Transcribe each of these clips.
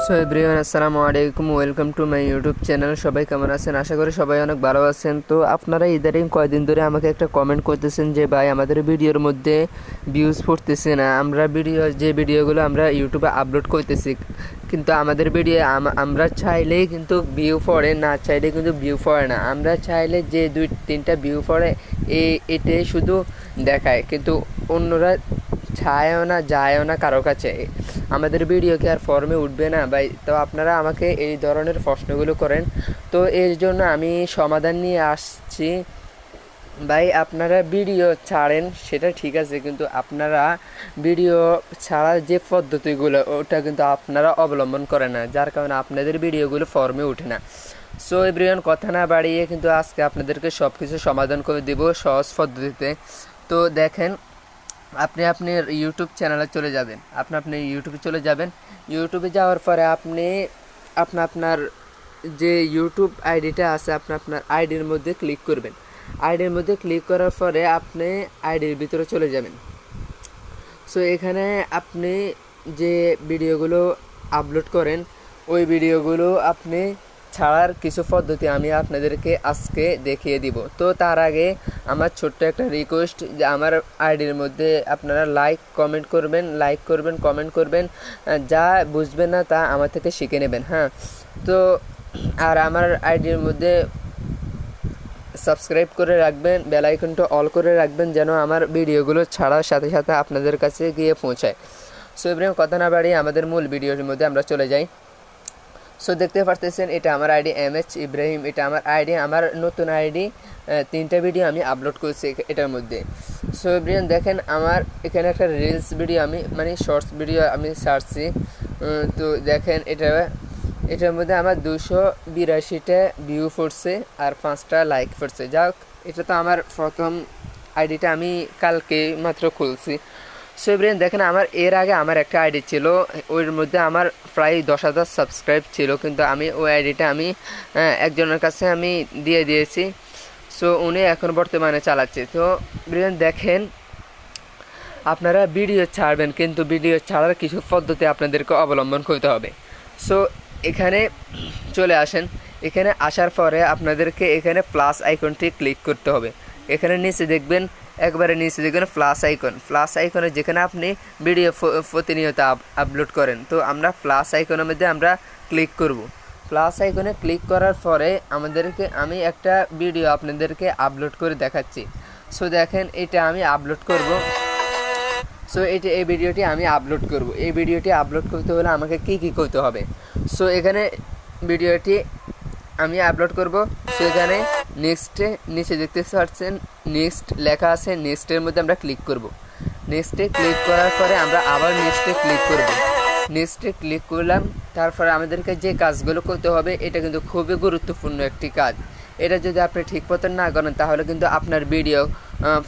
So everyone আসসালামু আলাইকুম, welcome to my YouTube channel. সবাই কেমন আছেন? আশা করি সবাই অনেক ভালো আছেন। তো আপনারা ইদারিং কয়দিন ধরে আমাকে একটা কমেন্ট করতেছেন যে ভাই আমাদের ভিডিওর মধ্যে ভিউজ পড়তেছে না। আমরা ভিডিওগুলো আমরা ইউটিউবে আপলোড করতেছি, কিন্তু আমাদের ভিডিও আমরা চাইলেই কিন্তু ভিউ পড়ে, না চাইলে কিন্তু ভিউ পড়ে না। আমরা চাইলে যে 2-3টা ভিউ পড়ে এটাই শুধু দেখায়, কিন্তু অন্যরা ছায়ও না যায়ও না কারো কাছে। আমাদের ভিডিও কি আর ফর্মে উঠবে না ভাই? তো আপনারা আমাকে এই ধরনের প্রশ্নগুলো করেন, তো এর জন্য আমি সমাধান নিয়ে আসছি। ভাই আপনারা ভিডিও ছাড়েন সেটা ঠিক আছে, কিন্তু আপনারা ভিডিও ছাড়ার যে পদ্ধতিগুলো ওটা কিন্তু আপনারা অবলম্বন করেন না, যার কারণে আপনাদের ভিডিওগুলো ফর্মে ওঠে না। সো এভরিওয়ান, কথা না বাড়িয়ে কিন্তু আজকে আপনাদেরকে সব কিছু সমাধান করে দেব সহজ পদ্ধতিতে। তো দেখেন, আপনি আপনার ইউটিউব চ্যানেলে চলে যাবেন, আপনি ইউটিউবে চলে যাবেন। ইউটিউবে যাওয়ার পরে আপনি আপনার যে ইউটিউব আইডিটা আছে আপনার আইডির মধ্যে ক্লিক করবেন। আইডির মধ্যে ক্লিক করার পরে আপনি আইডির ভিতরে চলে যাবেন। সো এখানে আপনি যে ভিডিওগুলো আপলোড করেন ওই ভিডিওগুলো আপনি ছাড়ার কিছু পদ্ধতি আমি আপনাদেরকে আজকে দেখিয়ে দিব। তো তার আগে আমার ছোট্ট একটা রিকোয়েস্ট, যে আমার আইডির মধ্যে আপনারা লাইক করবেন, কমেন্ট করবেন। যা বুঝবেন না তা আমার থেকে শিখে নেবেন, হ্যাঁ। তো আর আমার আইডির মধ্যে সাবস্ক্রাইব করে রাখবেন, বেল আইকনটা অল করে রাখবেন, যেন আমার ভিডিওগুলো ছাড়ার সাথে সাথে আপনাদের কাছে গিয়ে পৌঁছায়। সো এবারে কথা না বাড়িয়ে আমাদের মূল ভিডিওর মধ্যে আমরা চলে যাই। সো দেখতে পারতেছেন এটা আমার আইডি MH ইব্রাহিম, এটা আমার আইডি, আমার নতুন আইডি। 3টা ভিডিও আমি আপলোড করছি এটার মধ্যে। সো এভরিওয়ান দেখেন, আমার এখানে একটা রিলস ভিডিও আমি শর্টস ভিডিও আমি ছাড়ছি। তো দেখেন এটার মধ্যে আমার 282টা ভিউ পড়ছে আর 5টা লাইক পড়ছে। যাক, এটা তো আমার প্রথম আইডিটা, আমি কালকে মাত্র খুলছি। সো এভরিওয়ান দেখেন, আমার এর আগে আমার একটা আইডি ছিল, ওর মধ্যে আমার প্রায় 10,000 সাবস্ক্রাইব ছিল, কিন্তু আমি ওই আইডিটা আমি একজনের কাছে আমি দিয়ে দিয়েছি। সো উনি এখন বর্তমানে চালাচ্ছে। তো এভরিওয়ান দেখেন, আপনারা ভিডিও ছাড়বেন, কিন্তু ভিডিও ছাড়ার কিছু পদ্ধতি আপনাদেরকে অবলম্বন করতে হবে। সো এখানে চলে আসেন। এখানে আসার পরে আপনাদেরকে এখানে প্লাস আইকনটি ক্লিক করতে হবে। এখানে নিচে দেখবেন, একবারে নিচে দেখবেন প্লাস আইকনে যেখানে আপনি ভিডিও প্রতিনিয়ত আপলোড করেন। তো আমরা প্লাস আইকনের মধ্যে আমরা ক্লিক করব। প্লাস আইকনে ক্লিক করার পরে আমি একটা ভিডিও আপনাদেরকে আপলোড করে দেখাচ্ছি। সো দেখেন, এটা আমি আপলোড করব। সো এই ভিডিওটি আমি আপলোড করব। এই ভিডিওটি আপলোড করতে হলে আমাকে কী করতে হবে? সো এখানে ভিডিওটি আমি আপলোড করব। সো এখানে নিচে দেখতে পাচ্ছেন নেক্সট লেখা আছে, নেক্সটের মধ্যে আমরা ক্লিক করব। নেক্সটে ক্লিক করার পরে আমরা আবার নেক্সটে ক্লিক করব। নেক্সটে ক্লিক করলাম, তারপরে আমাদেরকে যে কাজগুলো করতে হবে এটা কিন্তু খুবই গুরুত্বপূর্ণ একটি কাজ। এটা যদি আপনি ঠিক মতন না করেন তাহলে কিন্তু আপনার ভিডিও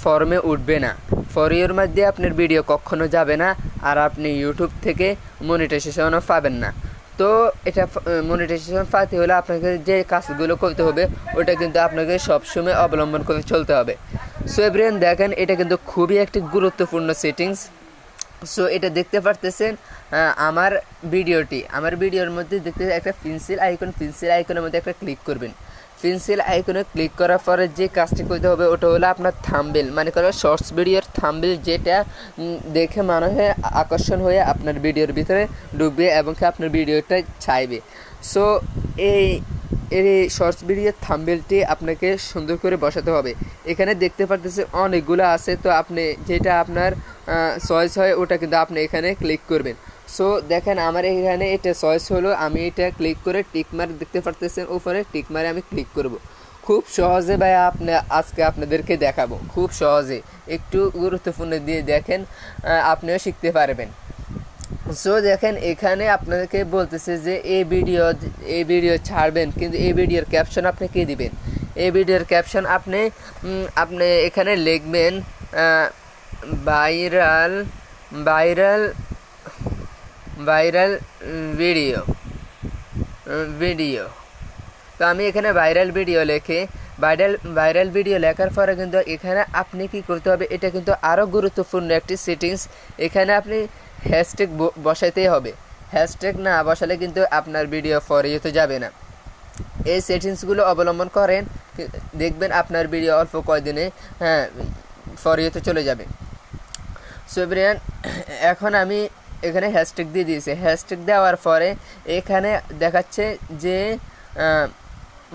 ফর্মে উঠবে না, ফর ইউর মধ্যে আপনার ভিডিও কখনো যাবে না, আর আপনি ইউটিউব থেকে মনিটাইজেশনও পাবেন না। তো এটা মনিটাইজেশন পাতে হলে আপনাকে যে কাজগুলো করতে হবে ওটা কিন্তু আপনাকে সবসময় অবলম্বন করে চলতে হবে। সো এভরিওয়ান দেখেন, এটা কিন্তু খুবই একটি গুরুত্বপূর্ণ সেটিংস। সো এটা দেখতে পারতেছেন, আমার ভিডিওর মধ্যে দেখতে একটা পেন্সিল আইকনের মধ্যে একটা ক্লিক করবেন। পেন্সিল আইকনে ক্লিক করার পরে যে কাজটি করতে হবে ওটা হলো আপনার থাম্বনেল, মানে করো শর্টস ভিডিওর থাম্বনেল, যেটা দেখে মানুষের আকর্ষণ হয়ে আপনার ভিডিওর ভিতরে ঢুকবে এবং কি আপনার ভিডিওটা চাইবে। সো এই শর্টস ভিডিওর থাম্বনেলটি আপনাকে সুন্দর করে বসাতে হবে। এখানে দেখতে পারতেছে অনেকগুলো আছে, তো আপনি যেটা আপনার চয়েস হয় ওটা কিন্তু আপনি এখানে ক্লিক করবেন। সো দেখেন, আমার এখানে এটা চয়েস হলো, আমি এটা ক্লিক করে টিকমার্ক দেখতে পারতেছেন উপরে, টিকমারে আমি ক্লিক করব। খুব সহজে ভাই আজকে আপনাদেরকে দেখাবো, খুব সহজে, একটু গুরুত্বপূর্ণ দিয়ে দেখেন, আপনিও শিখতে পারবেন। সো দেখেন, এখানে আপনাদেরকে বলতেছে যে এই ভিডিও ছাড়বেন, কিন্তু এই ভিডিওর ক্যাপশন আপনি কী দিবেন? এই ভিডিওর ক্যাপশন আপনি এখানে লিখবেন ভাইরাল ভিডিও। তো আমি এখানে ভাইরাল ভিডিও লেখার পরে কিন্তু এখানে আপনি কি করতে হবে, এটা কিন্তু আরও গুরুত্বপূর্ণ একটি সেটিংস। এখানে আপনি হ্যাশট্যাগ বসাইতেই হবে। হ্যাশট্যাগ না বসালে কিন্তু আপনার ভিডিও ফর ইউতে যাবে না। এই সেটিংসগুলো অবলম্বন করেন, দেখবেন আপনার ভিডিও অল্প কয়েকদিনে ফর ইউতে চলে যাবে। সো এভরিওয়ান, এখন আমি এখানে হ্যাশট্যাগ দিয়ে দিয়েছি। হ্যাশট্যাগ দেওয়ার পরে এখানে দেখাচ্ছে যে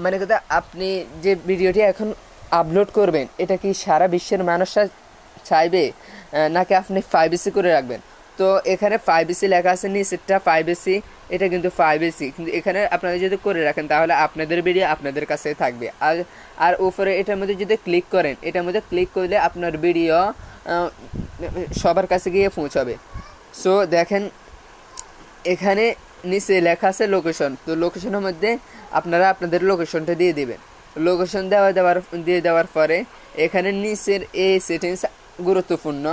মানে কথা, আপনি যে ভিডিওটি এখন আপলোড করবেন এটা কি সারা বিশ্বের মানুষরা চাইবে, নাকি আপনি 5AC করে রাখবেন। তো এখানে 5AC লেখা আছে, নিচেরটা 5AC, এটা কিন্তু 5AC, কিন্তু এখানে আপনারা যদি করে রাখেন তাহলে আপনাদের ভিডিও আপনাদের কাছে থাকবে। আর উপরে এটার মধ্যে যদি ক্লিক করেন, এটার মধ্যে ক্লিক করলে আপনার ভিডিও সবার কাছে গিয়ে পৌঁছাবে। সো দেখেন এখানে নিচে লেখা আছে লোকেশন। তো লোকেশনের মধ্যে আপনারা আপনাদের লোকেশনটা দিয়ে দিবেন। লোকেশন দিয়ে দেওয়ার পরে এখানে নিচের এই সেটিংস গুরুত্বপূর্ণ।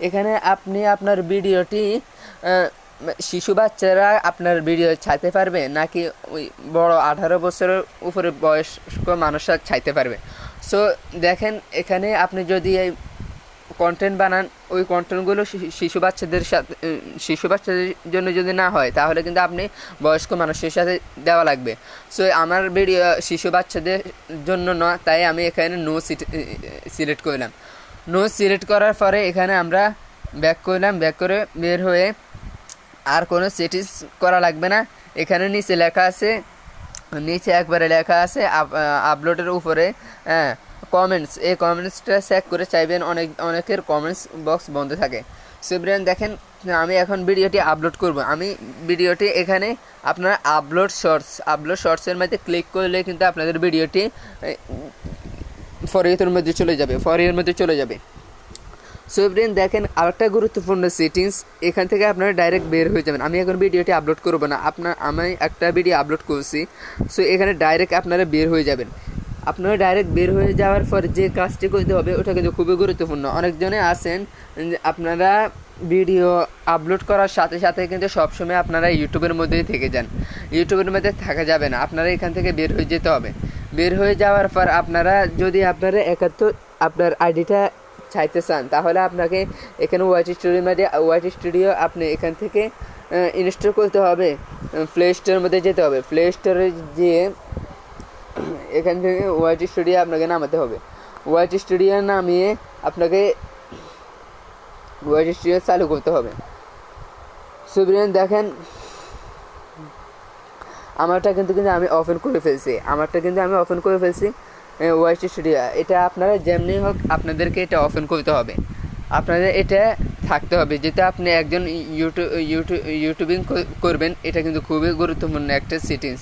এখানে আপনি আপনার ভিডিওটি শিশু বাচ্চারা আপনার ভিডিও ছাইতে পারবে, নাকি ওই বড় 18 বছরের উপরে বয়স্ক মানুষরা ছাইতে পারবে। সো দেখেন এখানে আপনি যদি এই কন্টেন্ট বানান, ওই কন্টেন্টগুলো শিশু বাচ্চাদের জন্য যদি না হয় তাহলে কিন্তু আপনি বয়স্ক মানুষের সাথে দেওয়া লাগবে। সো আমার ভিডিও শিশু বাচ্চাদের জন্য নয়, তাই আমি এখানে নো সিলেক্ট করলাম। নো সিলেক্ট করার পরে এখানে আমরা ব্যাক করলাম। ব্যাক করে বের হয়ে আর কোনো সেটিংস করা লাগবে না। এখানে নিচে লেখা আছে, নিচে একবারে লেখা আছে আপলোডের উপরে কমেন্টস। এই কমেন্টসটা চেক করে চাইবেন, অনেকের কমেন্টস বক্স বন্ধ থাকে। সো ব্রেন দেখেন আমি এখন ভিডিওটি আপলোড করব। আমি ভিডিওটি এখানে আপনার আপলোড শর্টসের মধ্যে ক্লিক করলে কিন্তু আপনাদের ভিডিওটি ফর ইউর মধ্যে চলে যাবে। সো ব্রেন দেখেন আরেকটা গুরুত্বপূর্ণ সেটিংস, এখান থেকে আপনারা ডাইরেক্ট বের হয়ে যাবেন। আমি এখন ভিডিওটি আপলোড করব না, আমি একটা ভিডিও আপলোড করছি। সো এখানে ডাইরেক্ট আপনারা বের হয়ে যাবেন। আপনারা ডাইরেক্ট বের হয়ে যাওয়ার পর যে কাজটি করতে হবে ওটা কিন্তু খুবই গুরুত্বপূর্ণ। অনেকজনে আছেন আপনারা ভিডিও আপলোড করার সাথে সাথে কিন্তু সবসময় আপনারা ইউটিউবের মধ্যেই থেকে যান। ইউটিউবের মধ্যে থাকা যাবে না, আপনারা এখান থেকে বের হয়ে যেতে হবে। বের হয়ে যাওয়ার পর আপনারা যদি আপনারা আপনার আইডিটা চাইতে চান তাহলে আপনাকে এখানে ওয়াইটি স্টুডিও আপনি এখান থেকে ইনস্টল করতে হবে। প্লে স্টোরের মধ্যে যেতে হবে। প্লে স্টোরে গিয়ে এখান থেকে ওয়াইটি স্টুডিও আপনাকে নামাতে হবে। ওয়াইটি স্টুডিও নামিয়ে আপনাকে ওয়াইটি স্টুডিও চালু করতে হবে। সুবিধান দেখেন আমারটা কিন্তু আমি ওপেন করে ফেলছি ওয়াইটি স্টুডিও। এটা আপনারা যেমনি হোক আপনাদেরকে এটা ওপেন করতে হবে, আপনাদের এটা থাকতে হবে, যেহেতু আপনি একজন ইউটিউবিং করবেন। এটা কিন্তু খুবই গুরুত্বপূর্ণ একটা সেটিংস।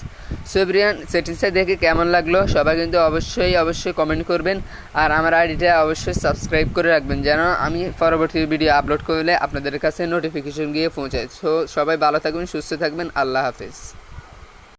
সো এভরিওয়ান, সেটিংসটা দেখে কেমন লাগলো সবাই কিন্তু অবশ্যই কমেন্ট করবেন। আর আমার আইডিটা অবশ্যই সাবস্ক্রাইব করে রাখবেন, যেন আমি পরবর্তী ভিডিও আপলোড করলে আপনাদের কাছে নোটিফিকেশন গিয়ে পৌঁছায়। সো সবাই ভালো থাকবেন, সুস্থ থাকবেন। আল্লাহ হাফেজ।